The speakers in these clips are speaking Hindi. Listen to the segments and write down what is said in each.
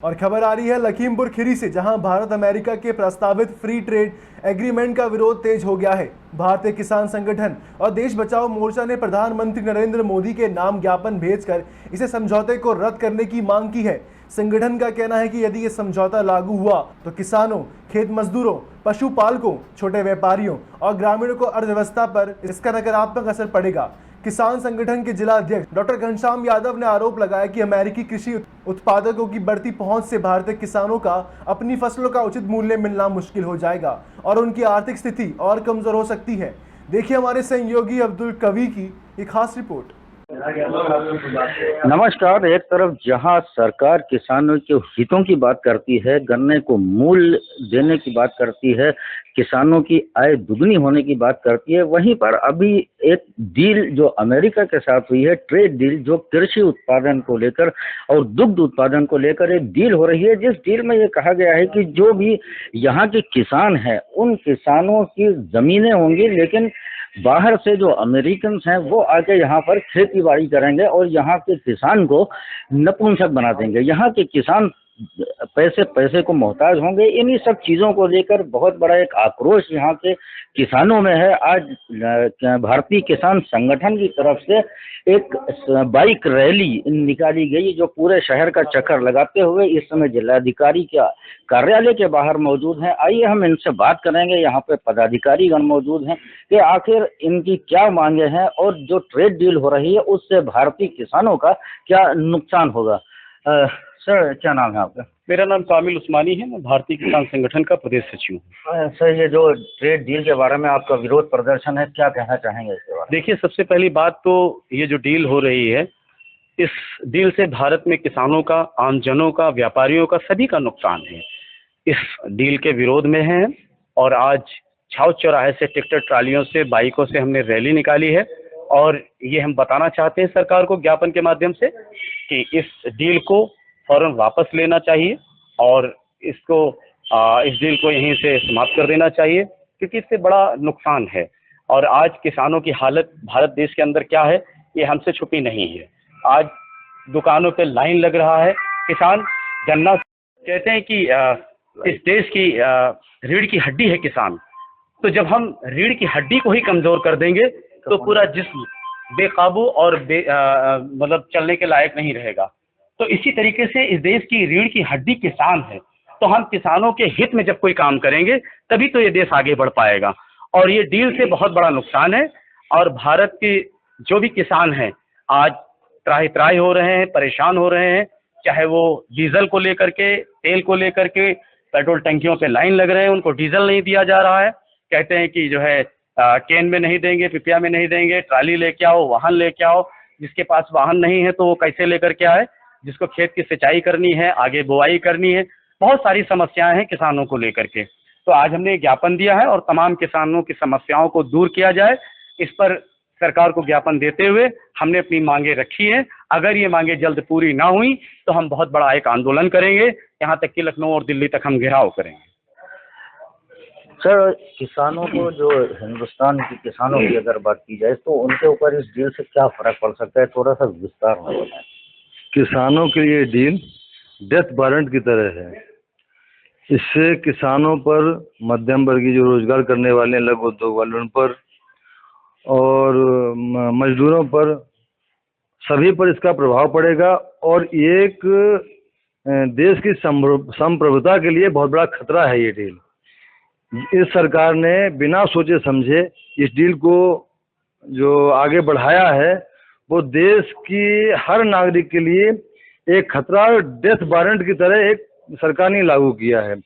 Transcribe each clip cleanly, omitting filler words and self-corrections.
और खबर आ रही है लखीमपुर खीरी से, जहां भारत अमेरिका के प्रस्तावित फ्री ट्रेड एग्रीमेंट का विरोध तेज हो गया है। भारतीय किसान संगठन और देश बचाओ मोर्चा ने प्रधानमंत्री नरेंद्र मोदी के नाम ज्ञापन भेजकर इसे समझौते को रद्द करने की मांग की है। संगठन का कहना है कि यदि ये समझौता लागू हुआ तो किसानों, खेत मजदूरों, पशुपालकों, छोटे व्यापारियों और ग्रामीणों को अर्थव्यवस्था पर इसका नकारात्मक असर पड़ेगा। किसान संगठन के जिला अध्यक्ष डॉक्टर घनश्याम यादव ने आरोप लगाया कि अमेरिकी कृषि उत्पादकों की बढ़ती पहुंच से भारतीय किसानों का अपनी फसलों का उचित मूल्य मिलना मुश्किल हो जाएगा और उनकी आर्थिक स्थिति और कमजोर हो सकती है। देखिए हमारे सहयोगी अब्दुल कवी की एक खास रिपोर्ट। नमस्कार। एक तरफ जहां सरकार किसानों के हितों की बात करती है, गन्ने को मूल्य देने की बात करती है, किसानों की आय दुगनी होने की बात करती है, वहीं पर अभी एक डील जो अमेरिका के साथ हुई है, ट्रेड डील, जो कृषि उत्पादन को लेकर और दुग्ध उत्पादन को लेकर एक डील हो रही है, जिस डील में ये कहा गया है कि जो भी यहाँ के किसान हैं उन किसानों की जमीनें होंगी, लेकिन बाहर से जो अमेरिकन हैं वो आके यहाँ पर खेती बाड़ी करेंगे और यहाँ के किसान को नपुंसक बना देंगे। यहाँ के किसान पैसे को मोहताज होंगे। इन्हीं सब चीज़ों को लेकर बहुत बड़ा एक आक्रोश यहाँ के किसानों में है। आज भारतीय किसान संगठन की तरफ से एक बाइक रैली निकाली गई, जो पूरे शहर का चक्कर लगाते हुए इस समय जिलाधिकारी के कार्यालय के बाहर मौजूद हैं। आइए हम इनसे बात करेंगे। यहाँ पे पदाधिकारीगण मौजूद हैं कि आखिर इनकी क्या मांगे हैं और जो ट्रेड डील हो रही है उससे भारतीय किसानों का क्या नुकसान होगा। सर, क्या नाम है आपका? मेरा नाम कामिल उस्मानी है। मैं भारतीय किसान संगठन का प्रदेश सचिव हूँ। सर, ये जो ट्रेड डील के बारे में आपका विरोध प्रदर्शन है, क्या कहना चाहेंगे इसके बारे में? देखिए, सबसे पहली बात तो ये जो डील हो रही है, इस डील से भारत में किसानों का, आमजनों का, व्यापारियों का, सभी का नुकसान है। इस डील के विरोध में है और आज छाव चौराहे से ट्रैक्टर ट्रालियों से, बाइकों से हमने रैली निकाली है और ये हम बताना चाहते हैं सरकार को ज्ञापन के माध्यम से कि इस डील को फौरन वापस लेना चाहिए और इस डील को यहीं से समाप्त कर देना चाहिए, क्योंकि इससे बड़ा नुकसान है। और आज किसानों की हालत भारत देश के अंदर क्या है, ये हमसे छुपी नहीं है। आज दुकानों पे लाइन लग रहा है। किसान गन्ना, कहते हैं कि इस देश की रीढ़ की हड्डी है किसान। तो जब हम रीढ़ की हड्डी को ही कमजोर कर देंगे तो पूरा जिस्म बेकाबू और मतलब चलने के लायक नहीं रहेगा। तो इसी तरीके से इस देश की रीढ़ की हड्डी किसान है। तो हम किसानों के हित में जब कोई काम करेंगे तभी तो ये देश आगे बढ़ पाएगा। और ये डील से बहुत बड़ा नुकसान है और भारत के जो भी किसान हैं आज त्राहि त्राहि हो रहे हैं, परेशान हो रहे हैं। चाहे वो डीजल को लेकर के, तेल को लेकर के, पेट्रोल टंकियों पे लाइन लग रहे हैं, उनको डीजल नहीं दिया जा रहा है। कहते हैं कि जो है केन में नहीं देंगे, पिपिया में नहीं देंगे, ट्राली लेके आओ, वाहन लेके आओ। जिसके पास वाहन नहीं है तो वो कैसे लेकर के आए? जिसको खेत की सिंचाई करनी है, आगे बुआई करनी है, बहुत सारी समस्याएं हैं किसानों को लेकर के। तो आज हमने ज्ञापन दिया है और तमाम किसानों की समस्याओं को दूर किया जाए, इस पर सरकार को ज्ञापन देते हुए हमने अपनी मांगे रखी है। अगर ये मांगे जल्द पूरी ना हुई तो हम बहुत बड़ा एक आंदोलन करेंगे, यहाँ तक कि लखनऊ और दिल्ली तक हम घेराव करेंगे। सर, किसानों को, जो हिंदुस्तान के किसानों की अगर बात की जाए तो उनके ऊपर इस डील से क्या फर्क पड़ सकता है, थोड़ा सा विस्तार में बताएं। किसानों के लिए डील डेथ वारंट की तरह है। इससे किसानों पर, मध्यम वर्गीय जो रोजगार करने वाले लघु उद्योग वालों पर और मजदूरों पर, सभी पर इसका प्रभाव पड़ेगा और एक देश की संप्रभुता के लिए बहुत बड़ा खतरा है ये डील। इस सरकार ने बिना सोचे समझे इस डील को जो आगे बढ़ाया है वो देश की हर नागरिक के लिए एक खतरा, डेथ वारंट की तरह एक सरकार ने लागू किया है।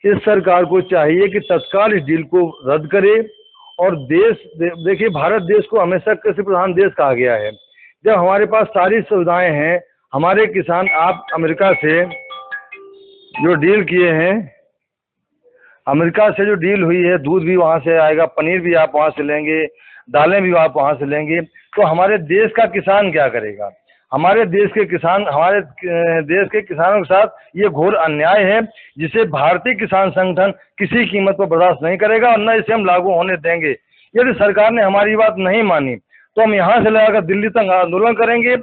इस सरकार को चाहिए कि तत्काल इस डील को रद्द करे और देखिए, भारत देश को हमेशा कृषि प्रधान देश कहा गया है। जब हमारे पास सारी सुविधाएं हैं, हमारे किसान, आप अमेरिका से जो डील किए हैं, अमेरिका से जो डील हुई है, दूध भी वहाँ से आएगा, पनीर भी आप वहाँ से लेंगे, दालें भी आप वहाँ से लेंगे, तो हमारे देश का किसान क्या करेगा? हमारे देश के किसानों के साथ ये घोर अन्याय है, जिसे भारतीय किसान संगठन किसी कीमत पर बर्दाश्त नहीं करेगा और न इसे हम लागू होने देंगे। यदि सरकार ने हमारी बात नहीं मानी तो हम यहाँ से लगाकर दिल्ली तक आंदोलन करेंगे,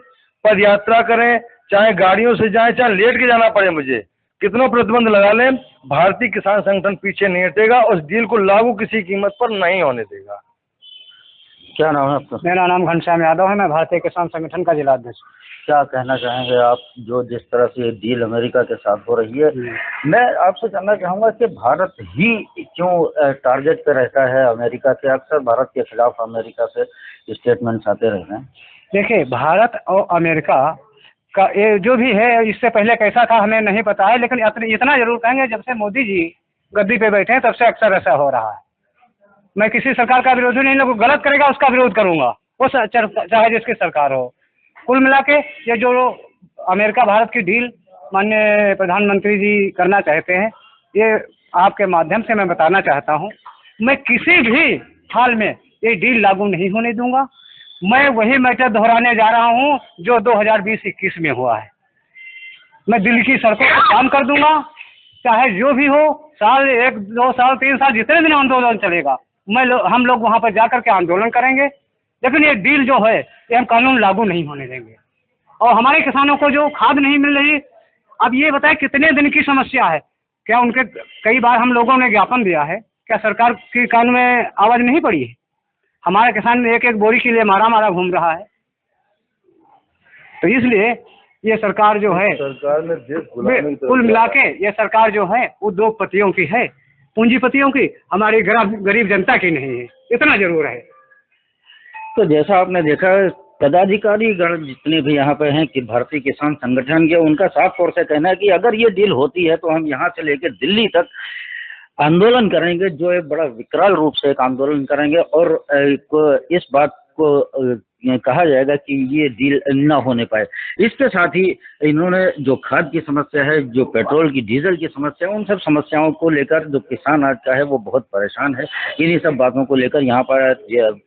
पद यात्रा करें, चाहे गाड़ियों से जाए, चाहे लेट के जाना पड़े मुझे, कितना प्रतिबंध लगा लें, भारतीय किसान संगठन पीछे नहीं हटेगा और इस डील को लागू किसी कीमत पर नहीं होने देगा। क्या नाम है आपका? मेरा नाम घनश्याम यादव है, मैं भारतीय किसान संगठन का जिला अध्यक्ष। क्या कहना चाहेंगे आप जो जिस तरह से ये डील अमेरिका के साथ हो रही है? मैं आपसे जानना चाहूँगा कि भारत ही क्यों टारगेट पे रहता है अमेरिका के? अक्सर भारत के खिलाफ अमेरिका से स्टेटमेंट्स आते रहते हैं। देखिए, भारत और अमेरिका का ये जो भी है, इससे पहले कैसा था हमें नहीं पता है, लेकिन इतना जरूर कहेंगे, जब से मोदी जी गद्दी पे बैठे हैं तब से अक्सर ऐसा हो रहा है। मैं किसी सरकार का विरोधी नहीं, लोग गलत करेगा उसका विरोध करूंगा, वो चाहे जिसकी सरकार हो। कुल मिला के ये जो अमेरिका भारत की डील माननीय प्रधानमंत्री जी करना चाहते हैं, ये आपके माध्यम से मैं बताना चाहता हूँ, मैं किसी भी हाल में ये डील लागू नहीं होने दूंगा। मैं वही मैटर दोहराने जा रहा हूँ जो 2020-21 में हुआ है। मैं दिल्ली की सड़कों पर काम कर दूंगा, चाहे जो भी हो, साल 1, 2 साल, 3 साल, जितने दिन आंदोलन चलेगा, हम लोग वहाँ पर जाकर के आंदोलन करेंगे। लेकिन ये डील जो है ये हम कानून लागू नहीं होने देंगे। और हमारे किसानों को जो खाद नहीं मिल रही, अब ये बताएं कितने दिन की समस्या है? क्या उनके कई बार हम लोगों ने ज्ञापन दिया है, क्या सरकार की कान में आवाज़ नहीं पड़ी है? हमारे किसान एक एक बोरी के लिए मारा घूम रहा है। तो इसलिए ये सरकार जो है, सरकार ने देश गुलामी की कुल मिला के ये सरकार जो है उद्योगपतियों की है, पूंजीपतियों की, हमारी गरीब जनता की नहीं है, इतना जरूर है। तो जैसा आपने देखा, पदाधिकारी गण जितने भी यहाँ पे हैं कि भारतीय किसान संगठन के, उनका साफ तौर से कहना है कि अगर ये डील होती है तो हम यहाँ से लेकर दिल्ली तक आंदोलन करेंगे, जो एक बड़ा विकराल रूप से एक आंदोलन करेंगे और इस बात को कहा जाएगा कि ये डील न होने पाए। इसके साथ ही इन्होंने जो खाद की समस्या है, जो पेट्रोल की, डीजल की समस्या है, उन सब समस्याओं को लेकर जो किसान आज का है वो बहुत परेशान है। इन्हीं सब बातों को लेकर यहाँ पर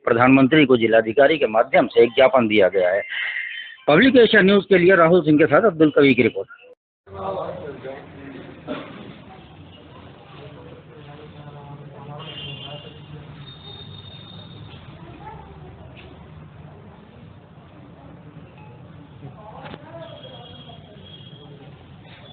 प्रधानमंत्री को जिलाधिकारी के माध्यम से एक ज्ञापन दिया गया है। पब्लिक एशिया न्यूज़ के लिए राहुल सिंह के साथ अब्दुल कवी की रिपोर्ट।